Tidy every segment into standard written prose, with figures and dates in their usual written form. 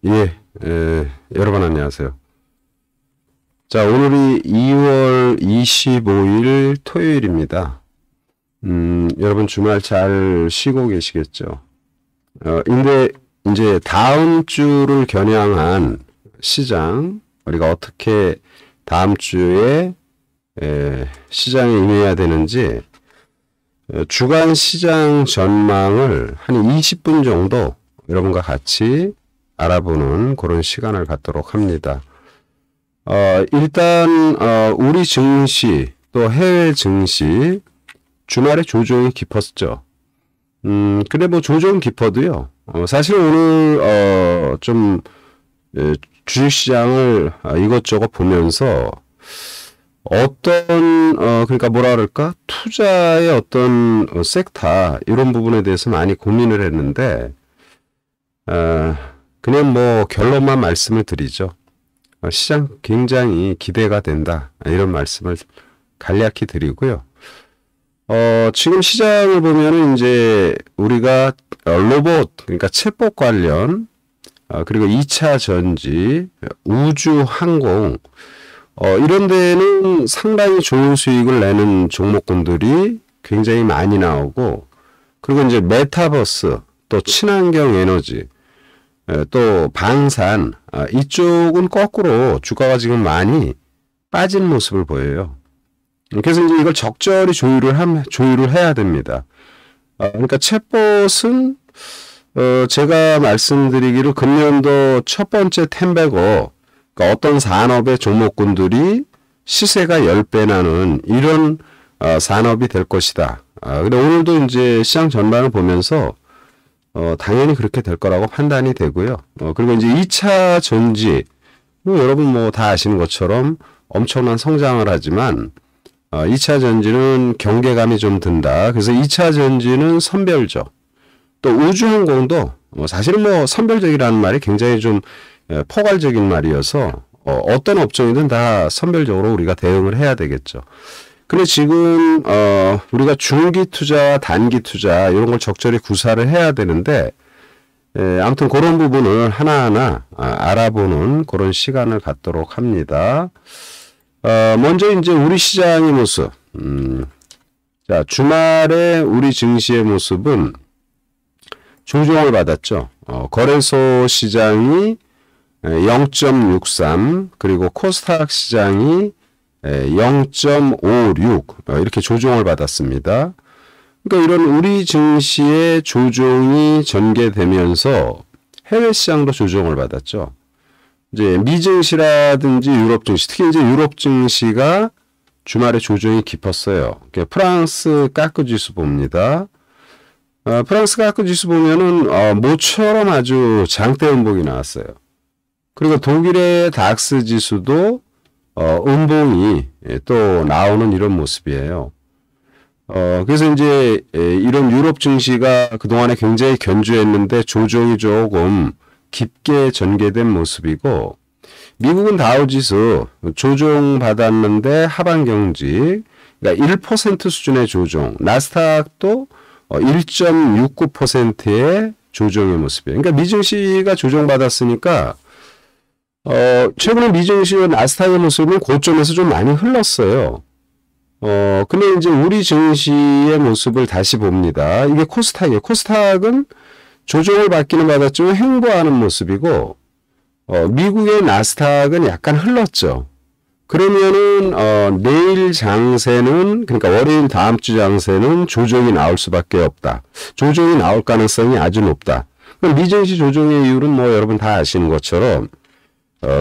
예, 여러분 안녕하세요. 자, 오늘이 2월 25일 토요일입니다. 여러분 주말 잘 쉬고 계시겠죠? 근데 이제 다음 주를 겨냥한 시장, 우리가 어떻게 다음 주에 시장에 임해야 되는지 주간 시장 전망을 한 20분 정도 여러분과 같이 알아보는 그런 시간을 갖도록 합니다. 일단 우리 증시 또 해외 증시 주말에 조정이 깊었죠. 근데 뭐 조정 깊어도요. 사실 오늘 좀 주식시장을 이것저것 보면서 어떤 그러니까 뭐라 그럴까 투자의 어떤 섹터 이런 부분에 대해서 많이 고민을 했는데 그냥 뭐 결론만 말씀을 드리죠. 시장 굉장히 기대가 된다. 이런 말씀을 간략히 드리고요. 지금 시장을 보면은 이제 우리가 로봇, 그러니까 챗봇 관련, 그리고 2차 전지, 우주 항공, 이런 데는 상당히 좋은 수익을 내는 종목군들이 굉장히 많이 나오고, 그리고 이제 메타버스, 또 친환경 에너지, 또 방산, 이쪽은 거꾸로 주가가 지금 많이 빠진 모습을 보여요. 그래서 이제 이걸 적절히 조율을 해야 됩니다. 그러니까 챗봇은 제가 말씀드리기로 금년도 첫 번째 템베거, 그러니까 어떤 산업의 종목군들이 시세가 10배 나는 이런 산업이 될 것이다. 근데 오늘도 이제 시장 전반을 보면서 당연히 그렇게 될 거라고 판단이 되고요. 그리고 이제 2차 전지, 여러분 뭐 다 아시는 것처럼 엄청난 성장을 하지만, 2차 전지는 경계감이 좀 든다. 그래서 2차 전지는 선별적. 또 우주항공도, 사실은 뭐 선별적이라는 말이 굉장히 좀 포괄적인 말이어서, 어떤 업종이든 다 선별적으로 우리가 대응을 해야 되겠죠. 근데 지금 우리가 중기 투자와 단기 투자 이런 걸 적절히 구사를 해야 되는데 아무튼 그런 부분을 하나하나 알아보는 그런 시간을 갖도록 합니다. 먼저 이제 우리 시장의 모습. 자, 주말에 우리 증시의 모습은 조정을 받았죠. 거래소 시장이 0.63 그리고 코스닥 시장이 0.56 이렇게 조정을 받았습니다. 그러니까 이런 우리 증시의 조정이 전개되면서 해외 시장도 조정을 받았죠. 이제 미 증시라든지 유럽 증시, 특히 이제 유럽 증시가 주말에 조정이 깊었어요. 프랑스 까크 지수 봅니다. 프랑스 까크 지수 보면은 모처럼 아주 장대 음봉이 나왔어요. 그리고 독일의 닥스 지수도 음봉이 또 나오는 이런 모습이에요. 그래서 이제 이런 유럽 증시가 그동안에 굉장히 견조했는데 조정이 조금 깊게 전개된 모습이고, 미국은 다우지수 조정 받았는데 하반 경직, 그러니까 1% 수준의 조정, 나스닥도 1.69%의 조정의 모습이에요. 그러니까 미증시가 조정받았으니까 최근에 미증시와 나스닥의 모습은 고점에서 좀 많이 흘렀어요. 근데 이제 우리 증시의 모습을 다시 봅니다. 이게 코스닥이에요. 코스닥은 조정을 받기는 받았지만 횡보하는 모습이고, 미국의 나스닥은 약간 흘렀죠. 그러면은, 내일 장세는, 그러니까 월요일 다음 주 장세는 조정이 나올 수밖에 없다. 조정이 나올 가능성이 아주 높다. 그럼 미증시 조정의 이유는 뭐 여러분 다 아시는 것처럼,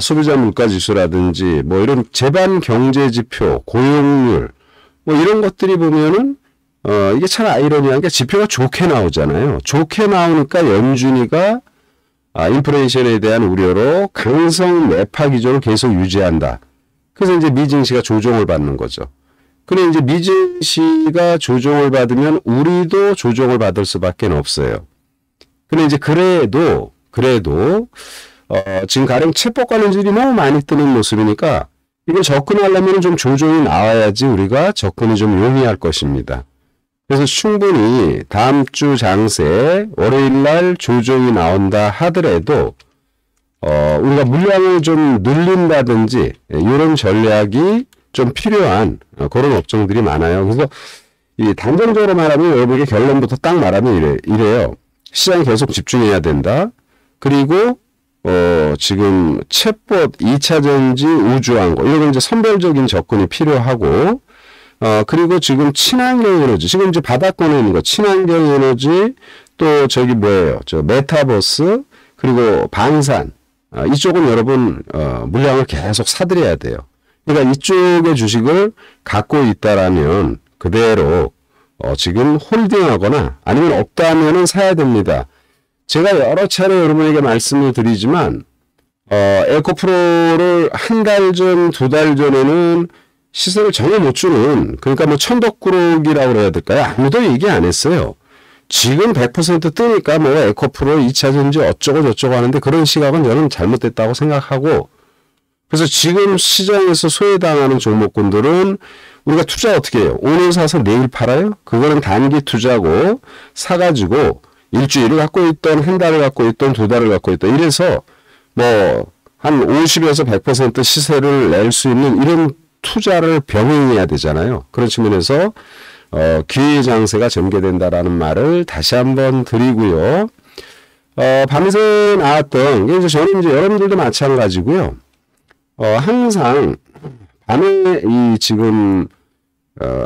소비자 물가 지수라든지 뭐 이런 제반 경제 지표, 고용률 뭐 이런 것들이 보면은 이게 참 아이러니한 게 지표가 좋게 나오잖아요. 좋게 나오니까 연준이가 인플레이션에 대한 우려로 강성 매파 기조를 계속 유지한다. 그래서 이제 미증시가 조정을 받는 거죠. 근데 이제 미증시가 조정을 받으면 우리도 조정을 받을 수밖에 없어요. 근데 이제 그래도 지금 가령 챗봇 관련주들이 너무 많이 뜨는 모습이니까 이걸 접근하려면 좀 조정이 나와야지 우리가 접근이 좀 용이할 것입니다. 그래서 충분히 다음 주 장세 월요일 날 조정이 나온다 하더라도 우리가 물량을 좀 늘린다든지 이런 전략이 좀 필요한 그런 업종들이 많아요. 그래서 이 단정적으로 말하면 여러분에게 결론부터 딱 말하면 이래요. 시장에 계속 집중해야 된다. 그리고 지금 챗봇, 2차전지, 우주항공 이런 이제 선별적인 접근이 필요하고 그리고 지금 친환경 에너지 지금 이제 바닥권에 있는 거 친환경 에너지 또 저기 뭐예요? 저 메타버스 그리고 방산 이쪽은 여러분 물량을 계속 사들여야 돼요. 그러니까 이쪽의 주식을 갖고 있다라면 그대로 지금 홀딩하거나 아니면 없다면은 사야 됩니다. 제가 여러 차례 여러분에게 말씀을 드리지만 에코프로를 한 달 전, 두 달 전에는 시세를 전혀 못 주는 그러니까 뭐 천덕꾸러기라고 그래야 될까요? 아무도 얘기 안 했어요. 지금 100% 뜨니까 뭐 에코프로 2차전지 어쩌고 저쩌고 하는데 그런 시각은 저는 잘못됐다고 생각하고 그래서 지금 시장에서 소외당하는 종목군들은 우리가 투자 어떻게 해요? 오늘 사서 내일 팔아요? 그거는 단기 투자고 사가지고 일주일을 갖고 있던 한 달을 갖고 있던 두 달을 갖고 있던 이래서 뭐 한 50에서 100% 시세를 낼 수 있는 이런 투자를 병행해야 되잖아요. 그런 측면에서 기회 장세가 전개된다라는 말을 다시 한번 드리고요. 밤새 나왔던 이제 저는 이제 여러분들도 마찬가지고요. 항상 밤에 이 지금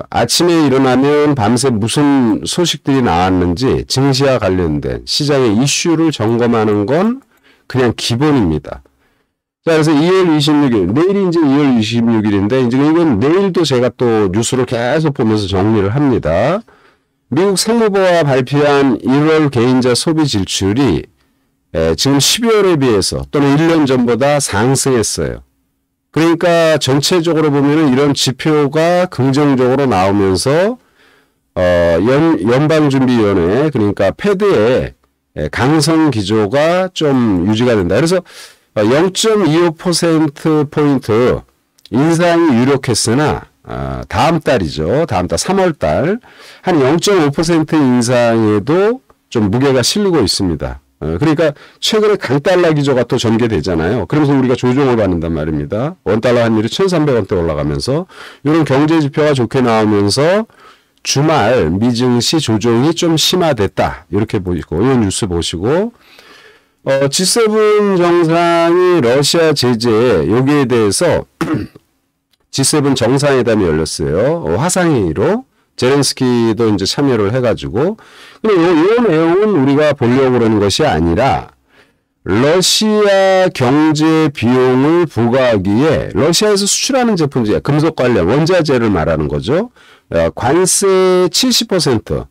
아침에 일어나면 밤새 무슨 소식들이 나왔는지 증시와 관련된 시장의 이슈를 점검하는 건 그냥 기본입니다. 자, 그래서 2월 26일, 내일이 이제 2월 26일인데, 이제 이건 내일도 제가 또 뉴스를 계속 보면서 정리를 합니다. 미국 상무부가 발표한 1월 개인자 소비 지출이 지금 12월에 비해서 또는 1년 전보다 상승했어요. 그러니까 전체적으로 보면은 이런 지표가 긍정적으로 나오면서 연방준비위원회 그러니까 패드의 강성 기조가 좀 유지가 된다. 그래서 0.25%포인트 인상이 유력했으나 다음 달이죠. 다음 달 3월 달 한 0.5% 인상에도 좀 무게가 실리고 있습니다. 그러니까 최근에 강달러 기조가 또 전개되잖아요. 그러면서 우리가 조정을 받는단 말입니다. 원달러 환율이 1,300원대 올라가면서 이런 경제 지표가 좋게 나오면서 주말 미증시 조정이 좀 심화됐다. 이렇게 보시고 이 뉴스 보시고 G7 정상이 러시아 제재 여기에 대해서 G7 정상회담이 열렸어요. 화상회의로 제렌스키도 이제 참여를 해가지고 근데 이 내용은 우리가 보려고 그러는 것이 아니라 러시아 경제 비용을 부과하기에 러시아에서 수출하는 제품들 금속 관련 원자재를 말하는 거죠. 관세 70%,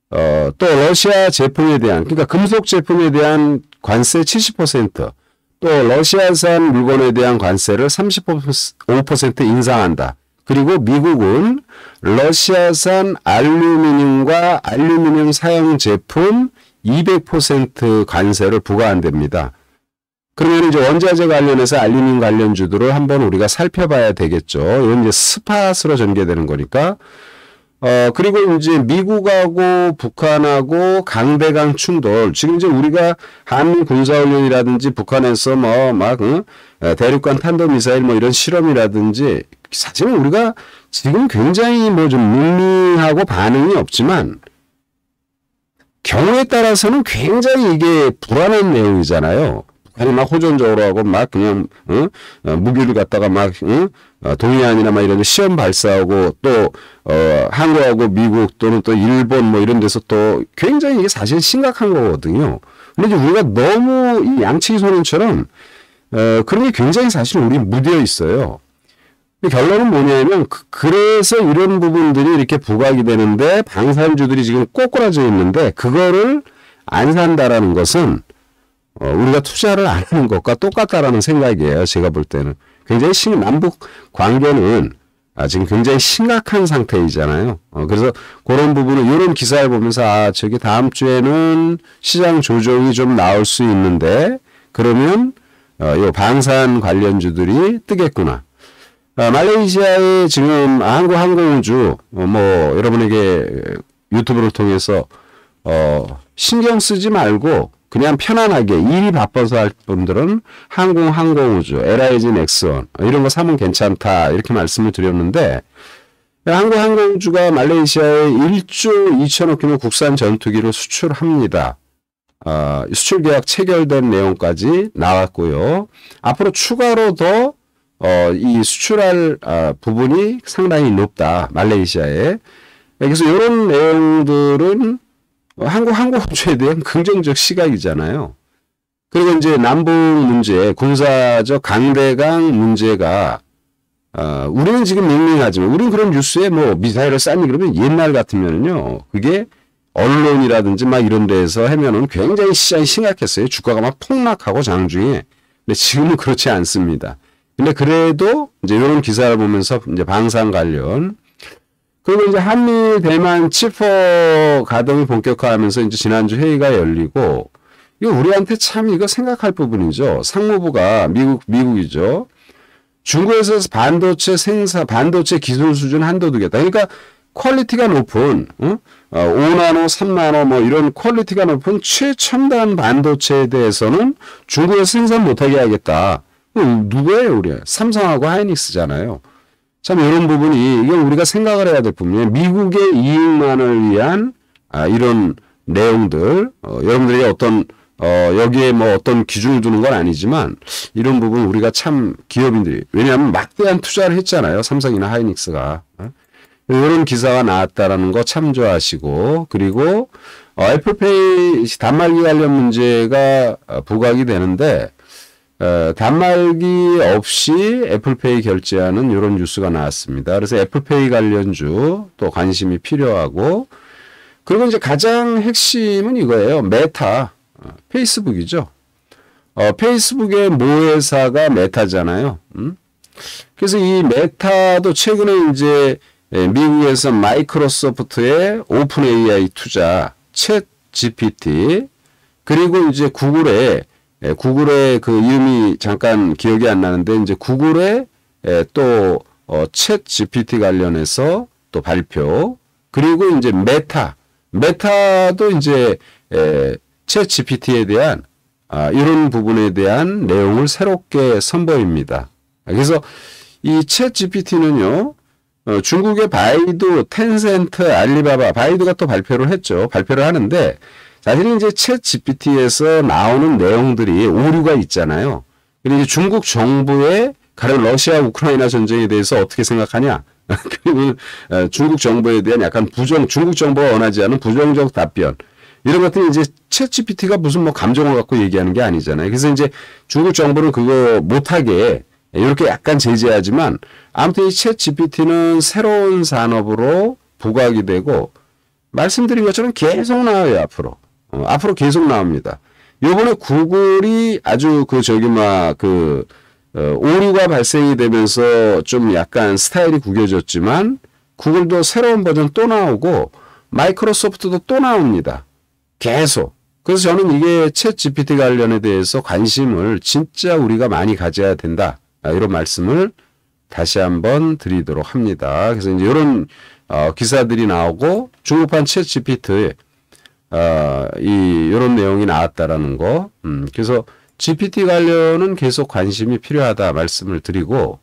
또 러시아 제품에 대한 그러니까 금속 제품에 대한 관세 70%, 또 러시아산 물건에 대한 관세를 35% 인상한다. 그리고 미국은 러시아산 알루미늄과 알루미늄 사용 제품 200% 관세를 부과한답니다. 그러면 이제 원자재 관련해서 알루미늄 관련주들을 한번 우리가 살펴봐야 되겠죠. 이건 이제 스팟으로 전개되는 거니까. 그리고 이제 미국하고 북한하고 강대강 충돌. 지금 이제 우리가 한미 군사훈련이라든지 북한에서 대륙간 탄도미사일 이런 실험이라든지 사실 우리가 지금 굉장히 좀 밍밍하고 반응이 없지만 경우에 따라서는 굉장히 이게 불안한 내용이잖아요. 북한이 막 호전적으로 하고 막 그냥 무기를 갖다가 막 동해안이나 이런 데 시험 발사하고 또 한국하고 미국 또는 또 일본 이런 데서 또 굉장히 이게 사실 심각한 거거든요. 근데 이제 우리가 너무 이 양치기 소년처럼 그런 게 굉장히 사실 우리 무뎌 있어요. 결론은 뭐냐면 그래서 이런 부분들이 이렇게 부각이 되는데 방산주들이 지금 꼬꾸라져 있는데 그거를 안 산다라는 것은 우리가 투자를 안 하는 것과 똑같다라는 생각이에요. 제가 볼 때는 굉장히 남북 관계는 지금 굉장히 심각한 상태이잖아요. 그래서 그런 부분을 이런 기사를 보면서 저기 다음 주에는 시장 조정이 좀 나올 수 있는데 그러면 이 방산 관련주들이 뜨겠구나. 말레이시아의 지금 한국항공우주 여러분에게 유튜브를 통해서 신경 쓰지 말고 그냥 편안하게 일이 바빠서 할 분들은 항공우주, LIG 넥스원 이런 거 사면 괜찮다 이렇게 말씀을 드렸는데 항공우주가 말레이시아에 1조 2천억 규모 국산 전투기를 수출합니다. 수출 계약 체결된 내용까지 나왔고요. 앞으로 추가로 더 이 수출할 부분이 상당히 높다. 말레이시아에. 그래서 이런 내용들은 항공우주에 대한 긍정적 시각이잖아요. 그리고 이제 남북 문제, 군사적 강대강 문제가 우리는 지금 밍밍하지만 우리는 그런 뉴스에 뭐 미사일을 쐈니 그러면 옛날 같으면요. 그게 언론이라든지 막 이런 데에서 하면은 굉장히 시장이 심각했어요. 주가가 막 폭락하고 장중에. 근데 지금은 그렇지 않습니다. 근데 그래도 이제 이런 기사를 보면서 이제 방산 관련 그리고 이제 한미 대만 치포 가동이 본격화하면서 이제 지난주 회의가 열리고 이거 우리한테 참 이거 생각할 부분이죠. 상무부가 미국이죠. 중국에서 반도체 기술 수준 한도 두겠다. 그러니까 퀄리티가 높은 5나노, 3나노 뭐 이런 퀄리티가 높은 최첨단 반도체에 대해서는 중국에서 생산 못하게 하겠다. 누구예요, 우리? 삼성하고 하이닉스잖아요. 참 이런 부분이 이건 우리가 생각을 해야 될 부분이에요. 미국의 이익만을 위한 이런 내용들 여러분들이 어떤 여기에 뭐 어떤 기준을 두는 건 아니지만 이런 부분 우리가 참 기업인들이 왜냐하면 막대한 투자를 했잖아요. 삼성이나 하이닉스가. 이런 기사가 나왔다라는 거 참조하시고 그리고 애플페이 단말기 관련 문제가 부각이 되는데 단말기 없이 애플페이 결제하는 이런 뉴스가 나왔습니다. 그래서 애플페이 관련주 또 관심이 필요하고 그리고 이제 가장 핵심은 이거예요. 메타 페이스북이죠. 페이스북의 모회사가 메타잖아요. 그래서 이 메타도 최근에 이제 미국에서 마이크로소프트의 오픈 AI 투자, 챗 GPT 그리고 이제 구글의 그 이름이 잠깐 기억이 안 나는데 이제 구글의 또 챗 GPT 관련해서 또 발표 그리고 이제 메타도 이제 챗 GPT에 대한 이런 부분에 대한 내용을 새롭게 선보입니다. 그래서 이 챗 GPT는요. 중국의 바이두, 텐센트, 알리바바, 바이두가 또 발표를 했죠. 발표를 하는데 사실은 이제 챗 GPT에서 나오는 내용들이 오류가 있잖아요. 그리고 이제 중국 정부의 가령 러시아 우크라이나 전쟁에 대해서 어떻게 생각하냐? 그리고 중국 정부에 대한 약간 중국 정부가 원하지 않은 부정적 답변. 이런 것들이 이제 챗 GPT가 무슨 뭐 감정을 갖고 얘기하는 게 아니잖아요. 그래서 이제 중국 정부는 그거 못하게 이렇게 약간 제재하지만 아무튼 이 챗 GPT는 새로운 산업으로 부각이 되고 말씀드린 것처럼 계속 나와요, 앞으로. 앞으로 계속 나옵니다. 요번에 구글이 아주 오류가 발생이 되면서 좀 약간 스타일이 구겨졌지만 구글도 새로운 버전 또 나오고 마이크로소프트도 또 나옵니다. 계속. 그래서 저는 이게 챗 GPT 관련에 대해서 관심을 진짜 우리가 많이 가져야 된다. 이런 말씀을 다시 한번 드리도록 합니다. 그래서 이제 이런 기사들이 나오고 중국판 챗 GPT 이런 내용이 나왔다라는 거. 그래서 GPT 관련은 계속 관심이 필요하다 말씀을 드리고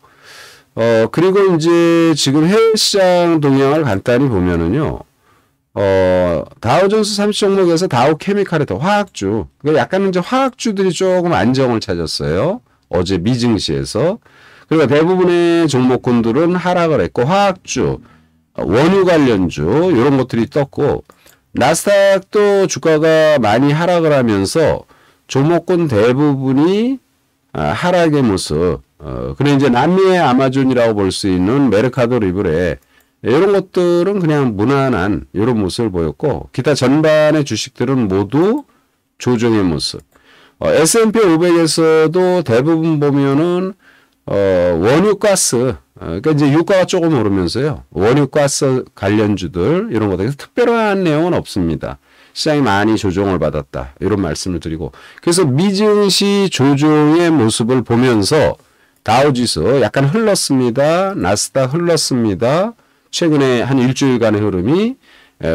그리고 이제 지금 해외 시장 동향을 간단히 보면은요. 다우존스 30 종목에서 다우케미칼의 화학주. 그러니까 약간 이제 화학주들이 조금 안정을 찾았어요. 어제 미증시에서. 그리고 대부분의 종목군들은 하락을 했고 화학주, 원유 관련주 이런 것들이 떴고 나스닥도 주가가 많이 하락을 하면서 종목군 대부분이 하락의 모습. 그래 이제 남미의 아마존이라고 볼 수 있는 메르카도 리브레 이런 것들은 그냥 무난한 이런 모습을 보였고 기타 전반의 주식들은 모두 조정의 모습. S&P 500에서도 대부분 보면은 원유가스 그러니까 이제 유가가 조금 오르면서요. 원유가스 관련주들 이런 것들 특별한 내용은 없습니다. 시장이 많이 조정을 받았다. 이런 말씀을 드리고 그래서 미증시 조정의 모습을 보면서 다우지수 약간 흘렀습니다. 나스닥 흘렀습니다. 최근에 한 일주일간의 흐름이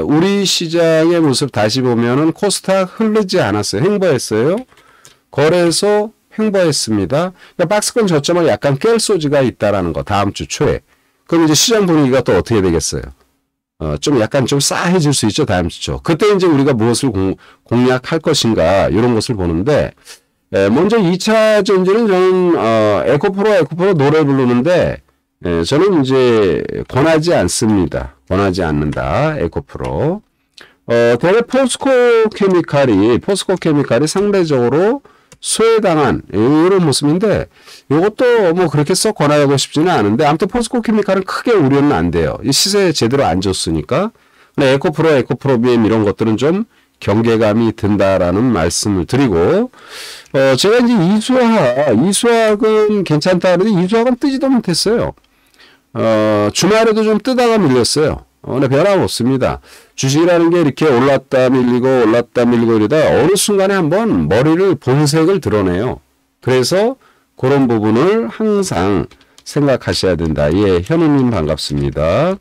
우리 시장의 모습 다시 보면은 코스닥 흐르지 않았어요. 횡보했어요. 거래소 횡보했습니다. 그러니까 박스권 저점을 약간 깰 소지가 있다라는 거. 다음 주 초에. 그럼 이제 시장 분위기가 또 어떻게 되겠어요? 좀 약간 좀 싸해질 수 있죠. 다음 주 초. 그때 이제 우리가 무엇을 공략할 것인가 이런 것을 보는데 먼저 2차 전지는 저는 에코프로 노래 부르는데 저는 이제 권하지 않습니다. 권하지 않는다. 에코프로. 대개 포스코 케미칼이 상대적으로 소외당한 이런 모습인데 이것도 뭐 그렇게 썩 권하고 싶지는 않은데 아무튼 포스코 케미칼은 크게 우려는 안 돼요. 이 시세 제대로 안 줬으니까. 근데 에코프로 BM 이런 것들은 좀 경계감이 든다라는 말씀을 드리고 제가 이제 이수학은 괜찮다 그러는데 이수학은 뜨지도 못했어요. 주말에도 좀 뜨다가 밀렸어요. 근데 변함없습니다. 주식이라는 게 이렇게 올랐다 밀리고 이러다 어느 순간에 한번 머리를 본색을 드러내요. 그래서 그런 부분을 항상 생각하셔야 된다. 예, 현우님 반갑습니다.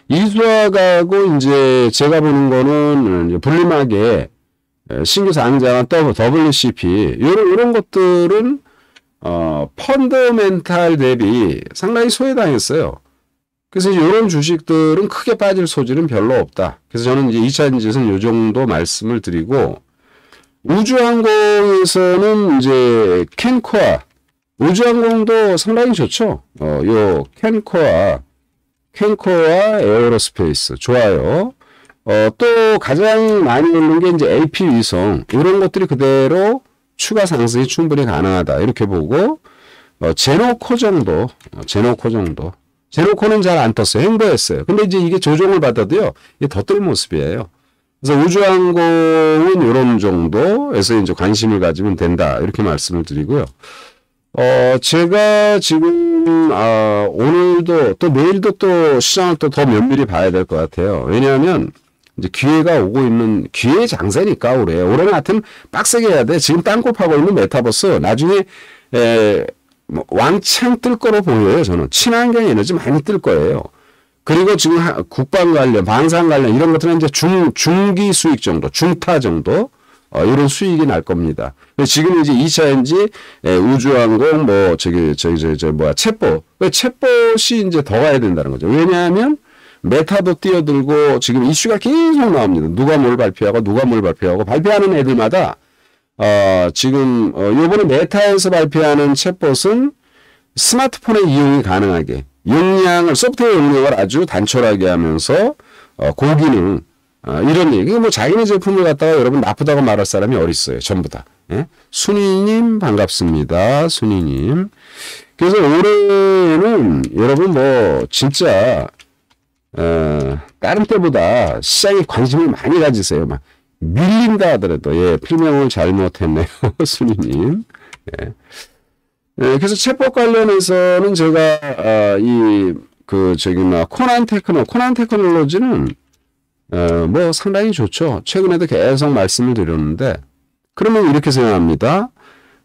이수학하고 이제 제가 보는 거는 분림하게 신규 상장한 WCP 이런 것들은 펀더멘탈 대비 상당히 소외당했어요. 그래서 이런 주식들은 크게 빠질 소지는 별로 없다. 그래서 저는 이제 2차 전지에서는 이 정도 말씀을 드리고 우주항공에서는 이제 캔코아 우주항공도 상당히 좋죠. 요 캔코아 에어로스페이스 좋아요. 또 가장 많이 오른 게 이제 AP 위성 이런 것들이 그대로 추가 상승이 충분히 가능하다. 이렇게 보고 제노코 정도. 제노코는 잘 안 떴어요. 횡보했어요. 근데 이제 이게 조정을 받아도요. 이게 더 뜰 모습이에요. 그래서 우주항공은 이런 정도에서 이제 관심을 가지면 된다. 이렇게 말씀을 드리고요. 제가 지금 오늘도 또 내일도 또 시장을 또 더 면밀히 봐야 될 것 같아요. 왜냐하면 이제 기회가 오고 있는 기회의 장세니까 올해는 하여튼 빡세게 해야 돼. 지금 땅콩파고 있는 메타버스 나중에 뭐 왕창 뜰 거로 보여요. 저는 친환경 에너지 많이 뜰 거예요. 그리고 지금 국방 관련, 방산 관련 이런 것들은 이제 중기 수익 정도, 중타 정도 이런 수익이 날 겁니다. 지금 이제 2차 엔지 우주항공 챗봇이 이제 더 가야 된다는 거죠. 왜냐하면 메타도 뛰어들고 지금 이슈가 계속 나옵니다. 누가 뭘 발표하고 발표하는 애들마다 지금 요번에 메타에서 발표하는 챗봇은 스마트폰에 이용이 가능하게 소프트웨어 용량을 아주 단촐하게 하면서 고기능 이런 얘기. 뭐 자기네 제품을 갖다가 여러분 나쁘다고 말할 사람이 어딨어요. 전부 다. 예? 순이님 반갑습니다. 순이님. 그래서 올해는 여러분 뭐 진짜 다른 때보다 시장에 관심을 많이 가지세요. 막 밀린다 하더라도 예, 필명을 잘못했네요. 순이님. 예. 그래서 챗봇 관련해서는 제가 코난 테크놀로지는 뭐 상당히 좋죠. 최근에도 계속 말씀을 드렸는데 그러면 이렇게 생각합니다.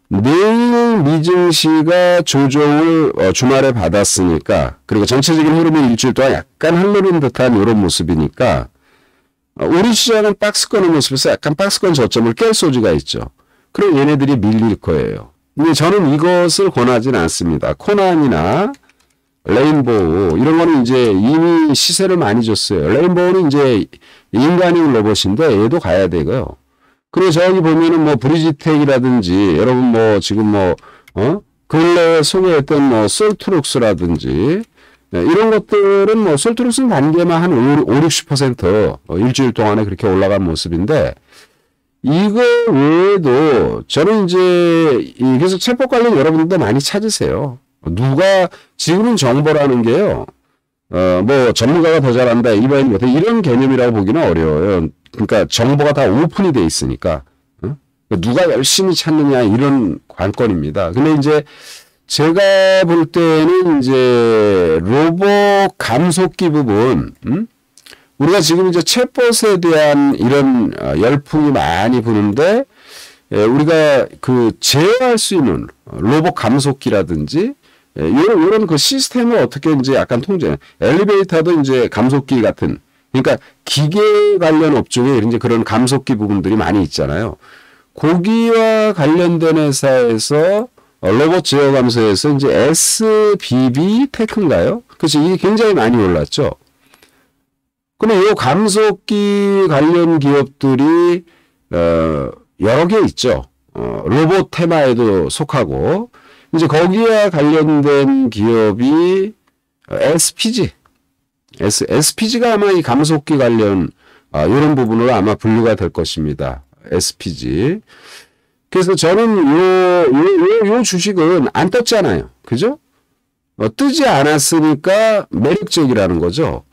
내일 미증시가 조정을 주말에 받았으니까 그리고 전체적인 흐름이 일주일 동안 약간 흐르는 듯한 이런 모습이니까 우리 시장은 박스권의 모습에서 약간 박스권 저점을 깰 소지가 있죠. 그럼 얘네들이 밀릴 거예요. 근데 저는 이것을 권하지는 않습니다. 코난이나 레인보우 이런 거는 이제 이미 시세를 많이 줬어요. 레인보우는 이제 인간형 로봇인데 얘도 가야 되고요. 그리고 저기 보면은 뭐 브리지텍이라든지 여러분 뭐 지금 근래 소개했던 솔트룩스라든지 이런 것들은 뭐 솔트룩스는 단계만 한 50-60% 일주일 동안에 그렇게 올라간 모습인데 이거 외에도 저는 이제 그래서 챗봇 관련 여러분들도 많이 찾으세요. 누가 지금은 정보라는 게요. 뭐 전문가가 더 잘한다, 일반인 못해 이런 개념이라고 보기는 어려워요. 그러니까 정보가 다 오픈이 돼 있으니까 누가 열심히 찾느냐 이런 관건입니다. 근데 이제 제가 볼 때는 이제 로봇 감속기 부분, 우리가 지금 이제 챗봇에 대한 이런 열풍이 많이 부는데 우리가 제어할 수 있는 로봇 감속기라든지 이런 그 시스템을 어떻게 이제 약간 엘리베이터도 이제 감속기 같은 그러니까 기계 관련 업종에 이제 그런 감속기 부분들이 많이 있잖아요. 고기와 관련된 회사에서 로봇 제어 감소에서 이제 SBB 테크인가요? 그렇죠. 이게 굉장히 많이 올랐죠. 근데 이 감속기 관련 기업들이 여러 개 있죠. 로봇 테마에도 속하고 이제 거기와 관련된 기업이 SPG, SPG가 아마 이 감속기 관련 이런 부분으로 아마 분류가 될 것입니다. SPG. 그래서 저는 요 주식은 안 떴잖아요. 그죠? 뜨지 않았으니까 매력적이라는 거죠.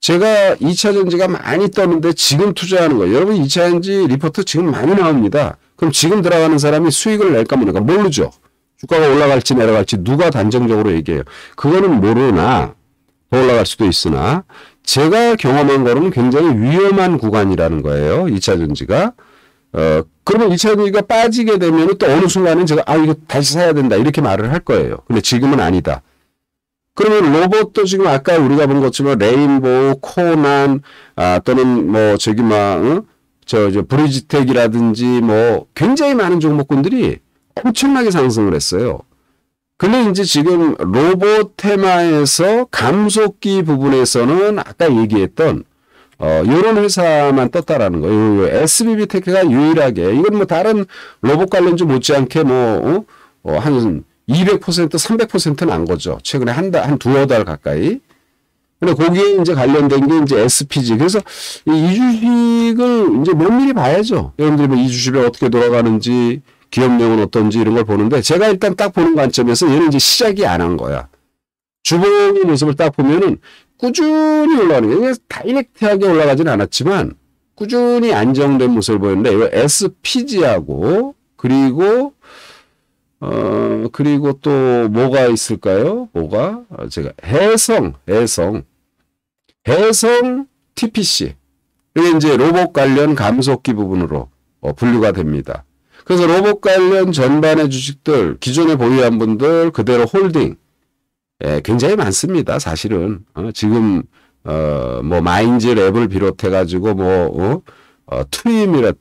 제가 2차전지가 많이 떴는데 지금 투자하는 거예요. 여러분 2차전지 리포트 지금 많이 나옵니다. 그럼 지금 들어가는 사람이 수익을 낼까 모를까 모르죠. 주가가 올라갈지 내려갈지 누가 단정적으로 얘기해요. 그거는 모르나 더 올라갈 수도 있으나 제가 경험한 거는 굉장히 위험한 구간이라는 거예요. 2차전지가. 그러면 2차전지가 빠지게 되면 또 어느 순간은 제가 이거 다시 사야 된다 이렇게 말을 할 거예요. 근데 지금은 아니다. 그러면 로봇도 지금 아까 우리가 본 것처럼 레인보우, 코난, 또는 뭐 저기 저 브리지텍이라든지 뭐 굉장히 많은 종목군들이 엄청나게 상승을 했어요. 근데 이제 지금 로봇 테마에서 감속기 부분에서는 아까 얘기했던 요런 회사만 떴다라는 거예요. SBB 테크가 유일하게 이건 뭐 다른 로봇 관련주 못지않게 한 200%, 300%는 안 거죠. 최근에 한 두어 달 가까이. 근데 거기에 이제 관련된 게 이제 SPG. 그래서 이 주식을 이제 면밀히 봐야죠. 여러분들이 뭐 이 주식이 어떻게 돌아가는지, 기업력은 어떤지 이런 걸 보는데 제가 일단 딱 보는 관점에서 얘는 이제 시작이 안 한 거야. 주봉의 모습을 딱 보면은 꾸준히 올라가는 게 다이렉트하게 올라가진 않았지만 꾸준히 안정된 모습을 보였는데 이거 SPG하고 그리고 또 뭐가 있을까요? 제가 해성 TPC. 이게 이제 로봇 관련 감속기 부분으로 분류가 됩니다. 그래서 로봇 관련 전반의 주식들, 기존에 보유한 분들 그대로 홀딩. 굉장히 많습니다. 사실은. 지금, 뭐, 마인즈 랩을 비롯해가지고, 투엄인가,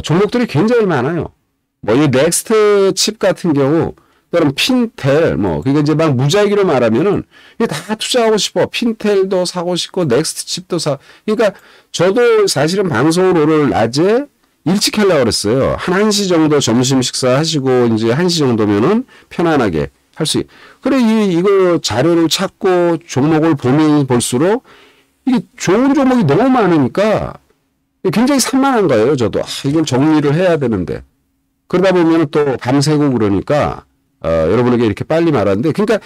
종목들이 굉장히 많아요. 이 넥스트 칩 같은 경우, 또는 핀텔, 그러니까 이제 막 무작위로 말하면은, 이게 다 투자하고 싶어. 핀텔도 사고 싶고, 넥스트 칩도 그러니까 저도 사실은 방송을 오늘 낮에 일찍 하려고 그랬어요. 한 1시 정도 점심 식사 하시고, 이제 1시 정도면은 편안하게 할 수, 그래, 이거 자료를 찾고 종목을 보면 볼수록 이게 좋은 종목이 너무 많으니까 굉장히 산만한 거예요, 저도. 이걸 정리를 해야 되는데. 그러다 보면 또 밤새고 그러니까, 여러분에게 이렇게 빨리 말하는데, 그러니까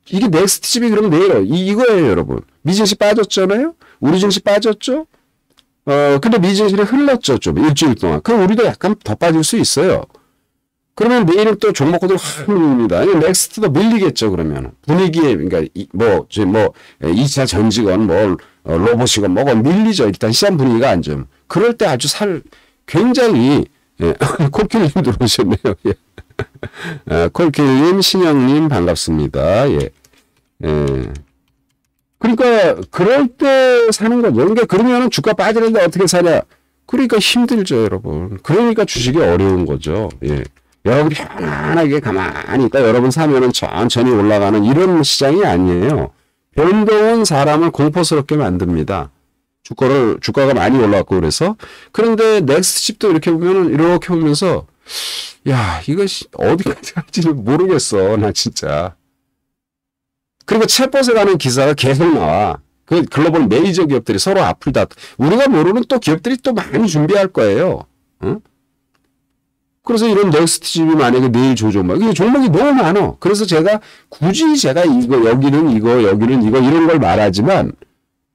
이게 넥스트 집이 그러면 내일, 이거예요, 여러분. 미증시 빠졌잖아요? 우리 증시 빠졌죠? 근데 미증시는 흘렀죠, 좀. 일주일 동안. 그럼 우리도 약간 더 빠질 수 있어요. 그러면 내일은 또 종목들 확 밀립니다. 넥스트도 밀리겠죠, 그러면. 분위기에, 그러니까, 2차 전지건, 로봇이건 밀리죠. 일단 시장 분위기가 안 좋으면. 그럴 때 아주 굉장히, 콜킬님 들어오셨네요. 예. 콜킬님, 신영님, 반갑습니다. 예. 그러니까 그럴 때 사는 거죠. 그러니까 그러면은 주가 빠지는데 어떻게 사냐? 그러니까 힘들죠, 여러분. 그러니까 주식이 어려운 거죠. 예. 여러분이 편안하게 가만히 있다 여러분 사면은 천천히 올라가는 이런 시장이 아니에요. 변동은 사람을 공포스럽게 만듭니다. 주가가 많이 올라왔고 그래서. 그런데 넥스트 칩도 이렇게 보면은 이렇게 보면서 야, 이거 어디까지 갈지는 모르겠어. 나 진짜. 그리고 챗봇에 가는 기사가 계속 나와. 그 글로벌 메이저 기업들이 서로 앞을 우리가 모르는 또 기업들이 또 많이 준비할 거예요. 응? 그래서 이런 넥스트 집이 만약에 내일 조종막, 이게 종목이 너무 많아. 그래서 굳이 제가 여기는 이거 이런 걸 말하지만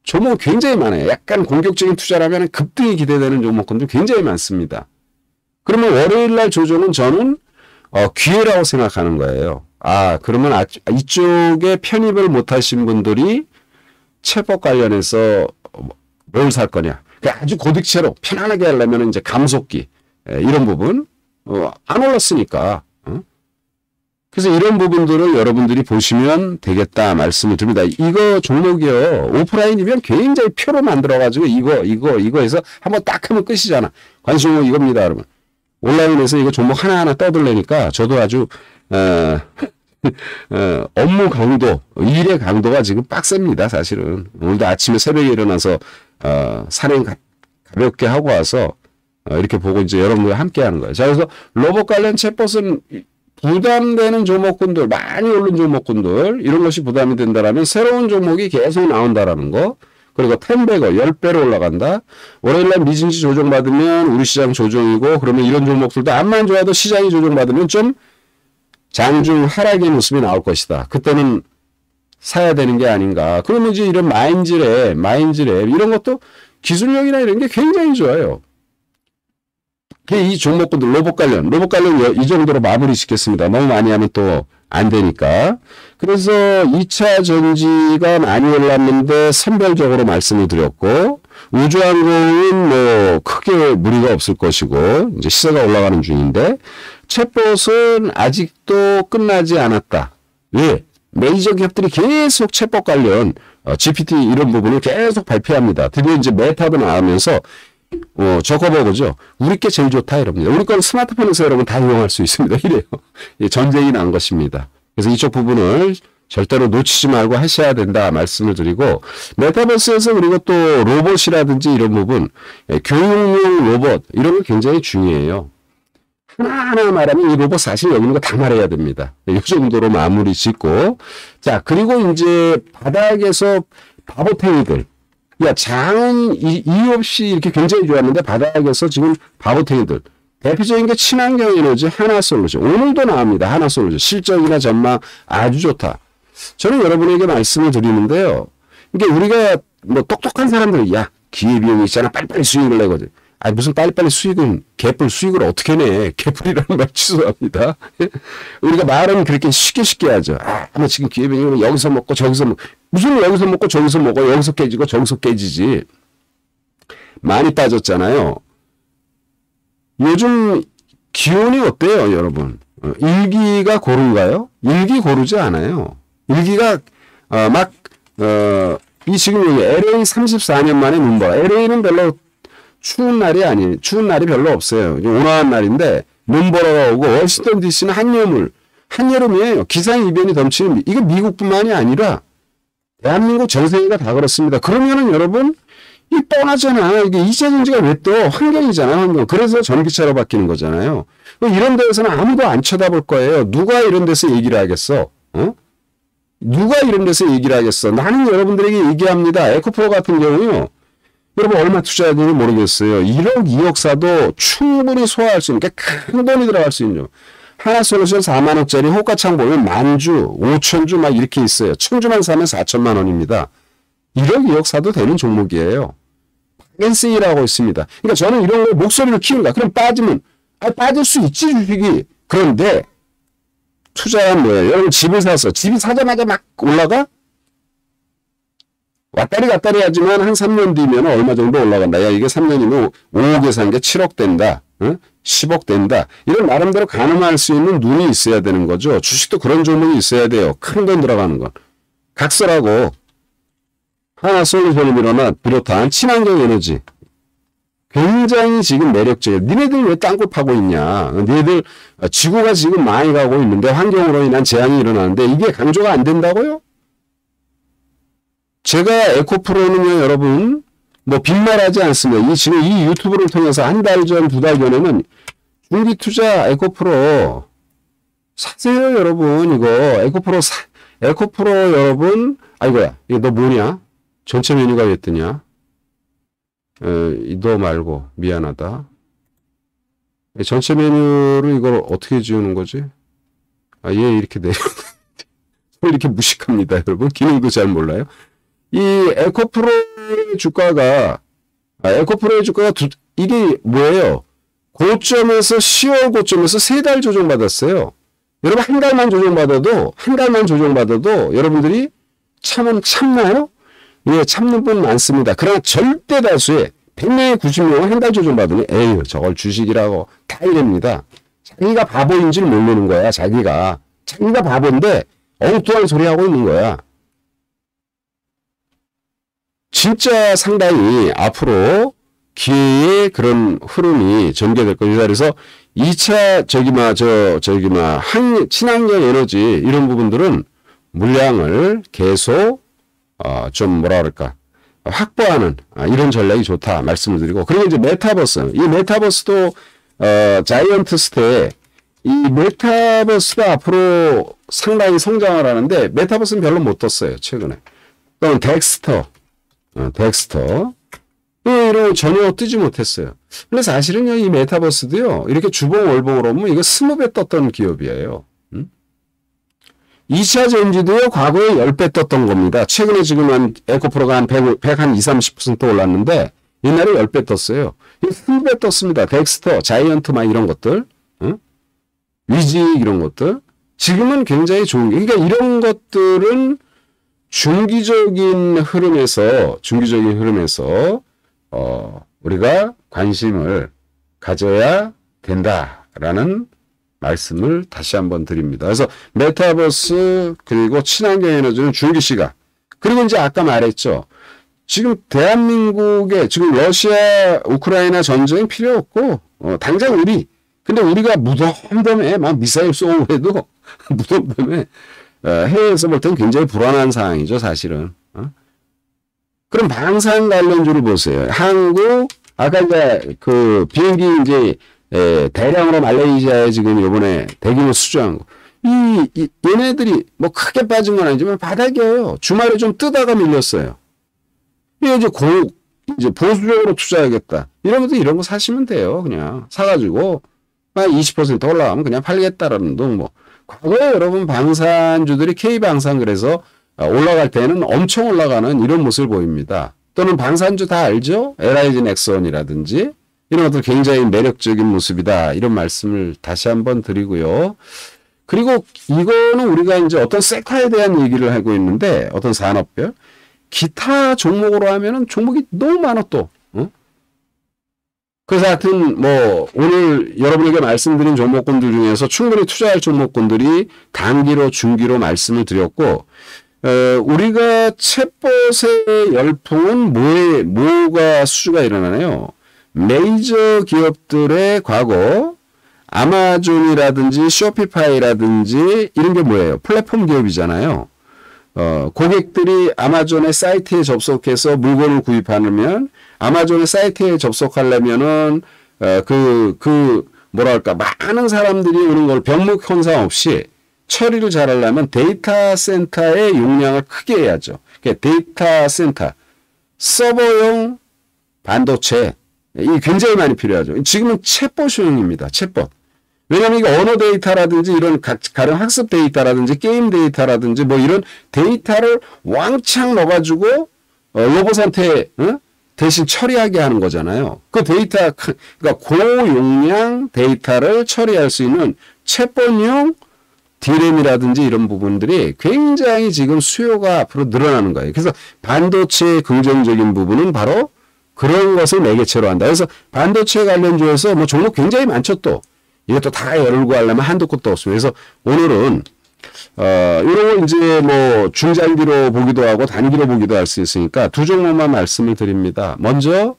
종목이 굉장히 많아요. 약간 공격적인 투자라면 급등이 기대되는 종목군도 굉장히 많습니다. 그러면 월요일 날 조정은 저는 기회라고 생각하는 거예요. 그러면 이쪽에 편입을 못하신 분들이 채법 관련해서 뭘 살 거냐. 아주 고득채로 편안하게 하려면 이제 감속기, 이런 부분, 안 올랐으니까. 그래서 이런 부분들을 여러분들이 보시면 되겠다 말씀을 드립니다. 이거 종목이요. 오프라인이면 굉장히 표로 만들어가지고 이거 해서 한번 딱 하면 끝이잖아. 관심 종목 이겁니다, 여러분. 온라인에서 이거 종목 하나하나 떠들려니까 저도 아주 업무 강도, 일의 강도가 지금 빡셉니다, 사실은. 오늘도 아침에 새벽에 일어나서 산행 가볍게 하고 와서 이렇게 보고 이제 여러분들과 함께 하는 거예요. 자, 그래서 로봇 관련 챗봇은 부담되는 종목군들, 많이 오른 종목군들, 이런 것이 부담이 된다라면 새로운 종목이 계속 나온다라는 거. 그리고 10배가 10배로 올라간다. 월요일날 미진지 조정받으면 우리 시장 조정이고, 그러면 이런 종목들도 암만 좋아도 시장이 조정받으면 좀 장중 하락의 모습이 나올 것이다. 그때는 사야 되는 게 아닌가. 그러면 이제 이런 마인즈랩 이런 것도 기술력이나 이런 게 굉장히 좋아요. 이 종목군들 로봇 관련 이 정도로 마무리 짓겠습니다. 너무 많이 하면 또 안 되니까. 그래서 2차 전지가 많이 올랐는데 선별적으로 말씀을 드렸고, 우주항공은 뭐 크게 무리가 없을 것이고 이제 시세가 올라가는 중인데, 챗봇은 아직도 끝나지 않았다. 왜? 메이저 기업들이 계속 챗봇 관련 GPT 이런 부분을 계속 발표합니다. 드디어 이제 메타도 나오면서 저커버거죠. 우리 게 제일 좋다 이럽니다. 우리 건 스마트폰에서 여러분 다 이용할 수 있습니다. 이래요. 전쟁이 난 것입니다. 그래서 이쪽 부분을 절대로 놓치지 말고 하셔야 된다 말씀을 드리고, 메타버스에서 그리고 또 로봇이라든지 이런 부분, 교육용 로봇 이런 거 굉장히 중요해요. 하나하나 말하면 이 로봇 사실 여기 있는 거 다 말해야 됩니다. 이 정도로 마무리 짓고, 자, 그리고 이제 바닥에서 바보탱이들, 장은 이유 없이 이렇게 굉장히 좋았는데 바닥에서 지금 바보탱이들, 대표적인 게 친환경 에너지 하나솔루션. 오늘도 나옵니다. 하나솔루션. 실적이나 전망 아주 좋다. 저는 여러분에게 말씀을 드리는데요. 이게 우리가 뭐 똑똑한 사람들은 기회비용이 있잖아. 빨리빨리 수익을 내거든. 무슨 빨리빨리 수익은 개뿔 수익을 어떻게 내. 개뿔이라는 말 취소합니다. 우리가 말은 그렇게 쉽게 하죠. 뭐 지금 기회비용은 여기서 먹고 저기서 먹고. 무슨 여기서 먹고 저기서 먹어. 여기서 깨지고 저기서 깨지지. 많이 빠졌잖아요. 요즘 기온이 어때요, 여러분? 일기가 고른가요? 일기 고르지 않아요. 일기가 지금 여기 LA 34년 만에 눈보라. LA는 별로 추운 날이 별로 없어요. 온화한 날인데 눈보라가 오고, 워싱턴 DC는 한여름이에요. 기상이변이 넘치는, 이거 미국뿐만이 아니라 대한민국 전 세계가 다 그렇습니다. 그러면은 여러분, 이 뻔하잖아. 이게 2차 전지가 왜 또 환경이잖아, 환경. 그래서 전기차로 바뀌는 거잖아요. 이런 데에서는 아무도 안 쳐다볼 거예요. 누가 이런 데서 얘기를 하겠어? 누가 이런 데서 얘기를 하겠어? 나는 여러분들에게 얘기합니다. 에코프로 같은 경우요. 여러분 얼마 투자해야 되는지 모르겠어요. 1억, 2억 사도 충분히 소화할 수 있는, 큰 돈이 들어갈 수 있는. 하나솔루션 4만원짜리 호가창 보면 10,000주, 5,000주 막 이렇게 있어요. 1,000주만 사면 4천만 원입니다. 1억, 2억 사도 되는 종목이에요. NC라고 있습니다. 그러니까 저는 이런 거 목소리를 키운다. 그럼 빠지면, 빠질 수 있지, 주식이. 그런데, 투자는 뭐예요? 여러분 집을 샀어. 집이 사자마자 막 올라가? 왔다리 갔다리 하지만 한 3년 뒤면 얼마 정도 올라간다. 이게 3년이면 5억에 산 게 7억 된다. 10억 된다. 이런 나름대로 가늠할 수 있는 눈이 있어야 되는 거죠. 주식도 그런 종목이 있어야 돼요. 큰 돈 들어가는 건. 각설하고 하나솔루션을 비롯한 친환경 에너지. 굉장히 지금 매력적이에요. 니네들 왜 땅굴 파고 있냐. 니네들 지구가 지금 많이 가고 있는데 환경으로 인한 재앙이 일어나는데 이게 강조가 안 된다고요? 제가 에코프로는요, 여러분, 빈말하지 않습니다. 지금 이 유튜브를 통해서 한 달 전, 2달 전에는 중기투자 에코프로 사세요, 여러분. 이거 에코프로 여러분. 아이고야, 이거 너 뭐냐? 전체 메뉴가 왜 뜨냐? 너 말고 미안하다. 전체 메뉴를 이걸 어떻게 지우는 거지? 얘 이렇게 돼. 이렇게 무식합니다, 여러분. 기능도 잘 몰라요. 이 에코프로의 주가가 이게 뭐예요? 고점에서 10월 고점에서 3달 조정받았어요. 여러분 한 달만 조정받아도 여러분들이 참나요? 예, 참는 분 많습니다. 그러나 절대 다수의 100명에 90명은 한 달 조정받으면 에휴 저걸 주식이라고 다 이럽니다. 자기가 바보인 줄 모르는 거야, 자기가. 자기가 바본데 엉뚱한 소리 하고 있는 거야. 진짜 상당히 앞으로 기회의 그런 흐름이 전개될 겁니다. 그래서 2차 친환경 에너지 이런 부분들은 물량을 계속 좀 뭐라 그럴까 확보하는 이런 전략이 좋다 말씀을 드리고, 그리고 이제 메타버스, 이 메타버스도 자이언트 스테이, 이 메타버스가 앞으로 상당히 성장을 하는데 메타버스는 별로 못 떴어요 최근에. 또는 덱스터 이런 거 전혀 뜨지 못했어요. 근데 사실은요, 이 메타버스도요, 이렇게 주봉 월봉으로 보면 이거 20배 떴던 기업이에요. 2차 전지도요, 과거에 10배 떴던 겁니다. 최근에 지금 한 에코프로가 한 20, 30% 올랐는데, 옛날에 10배 떴어요. 20배 떴습니다. 덱스터, 자이언트 막 이런 것들, 위지 이런 것들. 지금은 굉장히 좋은 게, 그러니까 이런 것들은 중기적인 흐름에서, 우리가 관심을 가져야 된다라는 말씀을 다시 한번 드립니다. 그래서 메타버스 그리고 친환경 에너지는 중기 시각. 그리고 이제 아까 말했죠. 지금 대한민국에 지금 러시아 우크라이나 전쟁이 필요 없고 당장 근데 우리가 무덤덤에 막 미사일 쏘고 해도 무덤덤에 해외에서 볼 때는 굉장히 불안한 상황이죠 사실은. 그럼 방산 관련주를 보세요. 한국 아까 이제 그 비행기 이제 대량으로 말레이시아에 지금 이번에 대규모 수주한 거. 얘네들이 뭐 크게 빠진 건 아니지만 바닥이에요. 주말에 좀 뜨다가 밀렸어요. 이게 이제 보수적으로 투자하겠다. 이런 거 사시면 돼요. 그냥 사가지고 20% 올라가면 그냥 팔겠다라는 등 뭐. 과거에 여러분 방산주들이 K방산 그래서 올라갈 때는 엄청 올라가는 이런 모습을 보입니다. 또는 방산주 다 알죠? LIG 넥슨이라든지 이런 것들 굉장히 매력적인 모습이다. 이런 말씀을 다시 한번 드리고요. 그리고 이거는 우리가 이제 어떤 섹터에 대한 얘기를 하고 있는데 어떤 산업별 기타 종목으로 하면은 종목이 너무 많아 또. 그래서 하여튼 뭐 오늘 여러분에게 말씀드린 종목군들 중에서 충분히 투자할 종목군들이 단기로 중기로 말씀을 드렸고 우리가 챗봇의 열풍은 뭐가 수주가 일어나나요? 메이저 기업들의 과거 아마존이라든지 쇼피파이라든지 이런 게 뭐예요? 플랫폼 기업이잖아요. 고객들이 아마존의 사이트에 접속해서 물건을 구입하면 아마존의 사이트에 접속하려면은 뭐랄까 많은 사람들이 오는 걸 병목 현상 없이 처리를 잘하려면 데이터 센터의 용량을 크게 해야죠. 그러니까 데이터 센터, 서버용 반도체 이 굉장히 많이 필요하죠. 지금은 챗봇용입니다. 챗봇. 왜냐하면 이게 언어 데이터라든지 이런 가령 학습 데이터라든지 게임 데이터라든지 뭐 이런 데이터를 왕창 넣어가지고 로봇한테 대신 처리하게 하는 거잖아요. 그 데이터 그러니까 고용량 데이터를 처리할 수 있는 챗봇용 D램이라든지 이런 부분들이 굉장히 지금 수요가 앞으로 늘어나는 거예요. 그래서 반도체의 긍정적인 부분은 바로 그런 것을 매개체로 한다. 그래서 반도체 관련주에서 뭐 종목 굉장히 많죠 또. 이것도 다 열고 하려면 한도 끝도 없습니다. 그래서 오늘은 이런 거 이제 뭐 중장기로 보기도 하고 단기로 보기도 할 수 있으니까 두 종목만 말씀을 드립니다. 먼저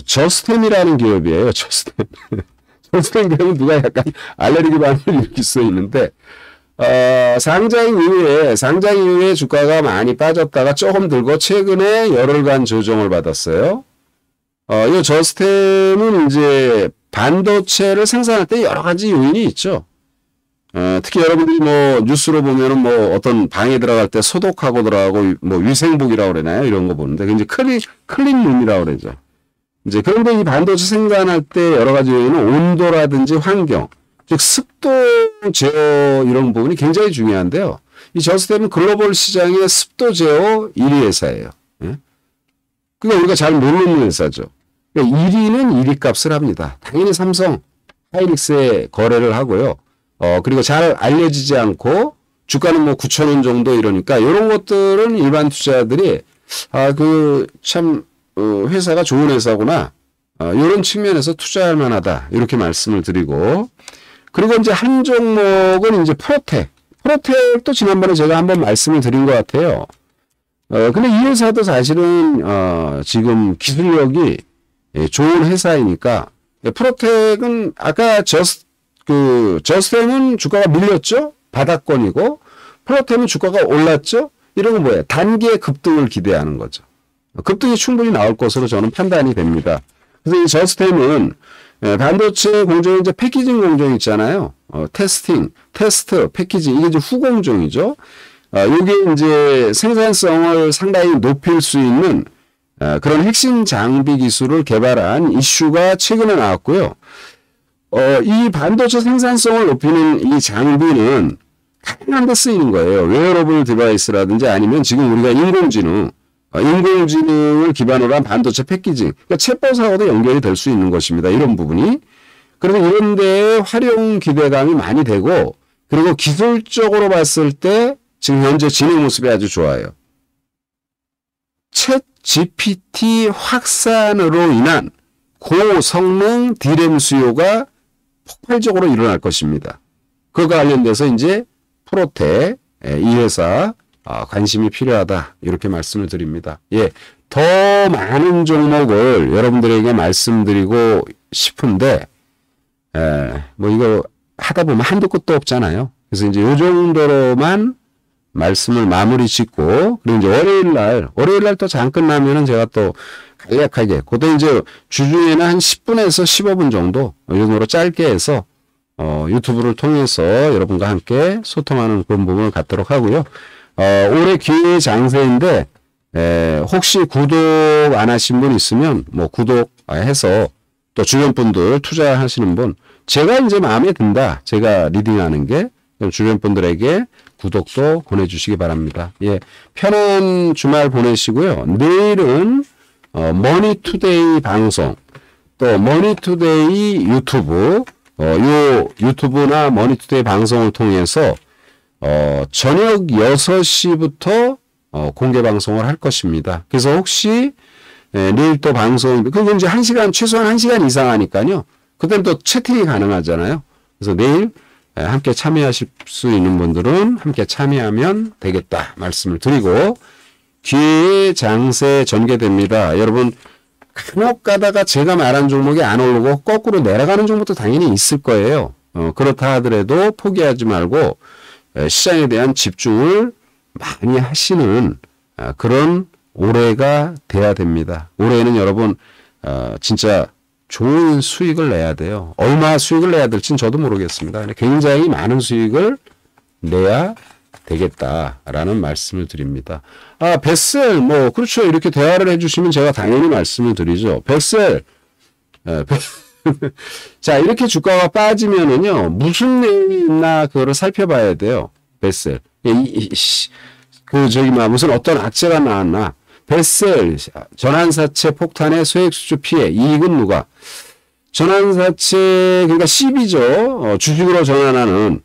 저스템이라는 기업이에요. 저스템. 저스템 기업은 누가 약간 알레르기 반응을 일으킬 수 있는데 상장 이후에 주가가 많이 빠졌다가 조금 들고 최근에 열흘간 조정을 받았어요. 이 저스템은 이제 반도체를 생산할 때 여러 가지 요인이 있죠. 특히 여러분들이 뭐 뉴스로 보면은 뭐 어떤 방에 들어갈 때 소독하고 들어가고 뭐 위생복이라고 그러나요? 이런 거 보는데 이제 클린룸이라고 그러죠. 이제 그런데 이 반도체 생산할 때 여러 가지 요인은 온도라든지 환경, 즉 습도 제어 이런 부분이 굉장히 중요한데요. 이 저스템은 글로벌 시장의 습도 제어 1위 회사예요. 예? 그러니까 우리가 잘 모르는 회사죠. 그러니까 1위는 1위 값을 합니다. 당연히 삼성, 하이닉스에 거래를 하고요. 그리고 잘 알려지지 않고 주가는 뭐 9,000원 정도 이러니까 이런 것들은 일반 투자자들이 회사가 좋은 회사구나. 이런 측면에서 투자할 만하다. 이렇게 말씀을 드리고 그리고 이제 한 종목은 이제 프로텍. 프로텍도 지난번에 제가 한번 말씀을 드린 것 같아요. 근데 이 회사도 사실은, 지금 기술력이 좋은 회사이니까, 프로텍은 아까 저스템은 주가가 밀렸죠? 바닥권이고, 프로텍은 주가가 올랐죠? 이런 건 뭐예요? 단기의 급등을 기대하는 거죠. 급등이 충분히 나올 것으로 저는 판단이 됩니다. 그래서 이 저스템은 반도체 공정이 이제 패키징 공정 있잖아요. 테스트, 패키징, 이게 이제 후공정이죠. 이게 이제 생산성을 상당히 높일 수 있는 그런 핵심 장비 기술을 개발한 이슈가 최근에 나왔고요. 이 반도체 생산성을 높이는 이 장비는 다양한 데 쓰이는 거예요. 웨어러블 디바이스라든지 아니면 지금 우리가 인공지능을 기반으로 한 반도체 패키징, 그러니까 챗봇하고도 연결이 될 수 있는 것입니다. 이런 부분이. 그래서 이런 데에 활용 기대감이 많이 되고, 그리고 기술적으로 봤을 때 지금 현재 진행 모습이 아주 좋아요. 챗 GPT 확산으로 인한 고성능 D램 수요가 폭발적으로 일어날 것입니다. 그것과 관련돼서 이제 프로텍, 이 회사 관심이 필요하다 이렇게 말씀을 드립니다. 예, 더 많은 종목을 여러분들에게 말씀드리고 싶은데 뭐 이거 하다 보면 한도 끝도 없잖아요. 그래서 이제 요 정도로만 말씀을 마무리 짓고, 그리고 이제 월요일 날 또 장 끝나면은 제가 또 간략하게, 그때 이제 주중에는 한 10분에서 15분 정도, 이 정도로 짧게 해서, 유튜브를 통해서 여러분과 함께 소통하는 그런 부분을 갖도록 하고요. 올해 기회 장세인데, 혹시 구독 안 하신 분 있으면, 뭐, 구독해서, 또 주변 분들 투자하시는 분, 제가 이제 마음에 든다. 제가 리딩하는 게, 주변 분들에게 구독도 보내주시기 바랍니다. 예, 편한 주말 보내시고요. 내일은 머니투데이 방송, 또 머니투데이 유튜브, 요 유튜브나 머니투데이 방송을 통해서 저녁 6시부터 공개 방송을 할 것입니다. 그래서 혹시 내일 또 방송, 그건 이제 1시간, 최소한 1시간 이상 하니까요. 그때는 또 채팅이 가능하잖아요. 그래서 내일 함께 참여하실 수 있는 분들은 함께 참여하면 되겠다 말씀을 드리고, 기회의 장세 전개됩니다. 여러분 간혹 가다가 제가 말한 종목이 안 오르고 거꾸로 내려가는 종목도 당연히 있을 거예요. 그렇다 하더라도 포기하지 말고 시장에 대한 집중을 많이 하시는 그런 올해가 돼야 됩니다. 올해는 여러분 진짜 좋은 수익을 내야 돼요. 얼마 수익을 내야 될지는 저도 모르겠습니다. 굉장히 많은 수익을 내야 되겠다라는 말씀을 드립니다. 베셀, 뭐, 그렇죠. 이렇게 대화를 해주시면 제가 당연히 말씀을 드리죠. 베셀, 자, 이렇게 주가가 빠지면은요, 무슨 내용이 있나, 그거를 살펴봐야 돼요. 베셀. 무슨 어떤 악재가 나왔나. 베셀, 전환사채 폭탄의 소액수주 피해, 이익은 누가? 전환사채, 그러니까 CB죠. 주식으로 전환하는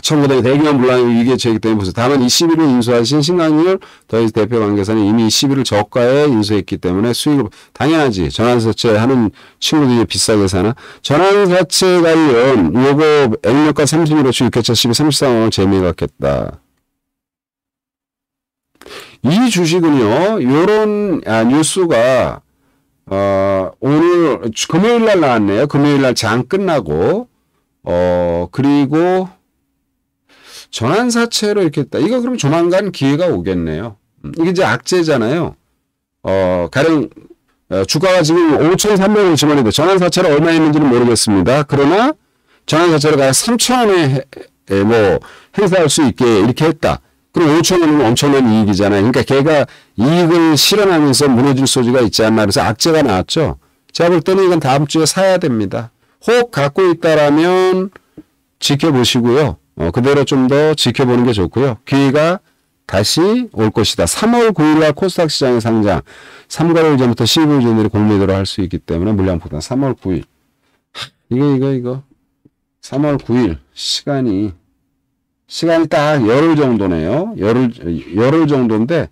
청구당의 대기업 물량의 위기에 처했기 때문에 보세요. 다만 이 시비를 인수하신 신강률 더해서 대표 관계사는 이미 이 시비를 저가에 인수했기 때문에 수익을, 당연하지. 전환사채 하는 친구들이 비싸게 사나? 전환사채 관련, 요거 액면가 31호치 6회차 1233원을 재매각했다. 이 주식은요, 요런, 뉴스가, 오늘, 금요일 날 나왔네요. 금요일 날 장 끝나고, 그리고, 전환사채로 이렇게 했다. 이거 그럼 조만간 기회가 오겠네요. 이게 이제 악재잖아요. 가령, 주가가 지금 5,350원인데, 전환사채로 얼마 있는지는 모르겠습니다. 그러나, 전환사채로 가야 3,000원에, 뭐, 행사할 수 있게 이렇게 했다. 그럼 5,000원이면 엄청난 이익이잖아요. 그러니까 걔가 이익을 실현하면서 무너질 소지가 있지 않나. 그래서 악재가 나왔죠. 제가 볼 때는 이건 다음 주에 사야 됩니다. 혹 갖고 있다라면 지켜보시고요. 그대로 좀 더 지켜보는 게 좋고요. 기회가 다시 올 것이다. 3월 9일날 코스닥 시장에 상장. 3개월 전부터 12일 전들이 공매도를 할 수 있기 때문에 물량폭탄 3월 9일. 이거. 3월 9일 시간이 딱 열흘 정도네요. 열흘 정도인데,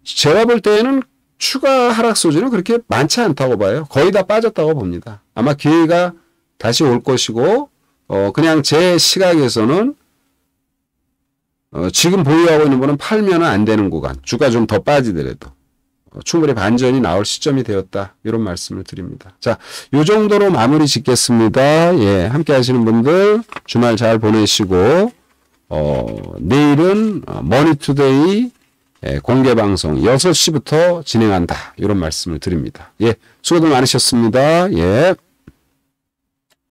제가 볼 때는 추가 하락 소지는 그렇게 많지 않다고 봐요. 거의 다 빠졌다고 봅니다. 아마 기회가 다시 올 것이고, 그냥 제 시각에서는 지금 보유하고 있는 분은 팔면 안 되는 구간, 주가 좀 더 빠지더라도 충분히 반전이 나올 시점이 되었다. 이런 말씀을 드립니다. 자, 요 정도로 마무리 짓겠습니다. 예, 함께 하시는 분들 주말 잘 보내시고, 내일은 머니투데이 공개 방송 6시부터 진행한다. 이런 말씀을 드립니다. 예, 수고들 많으셨습니다. 예.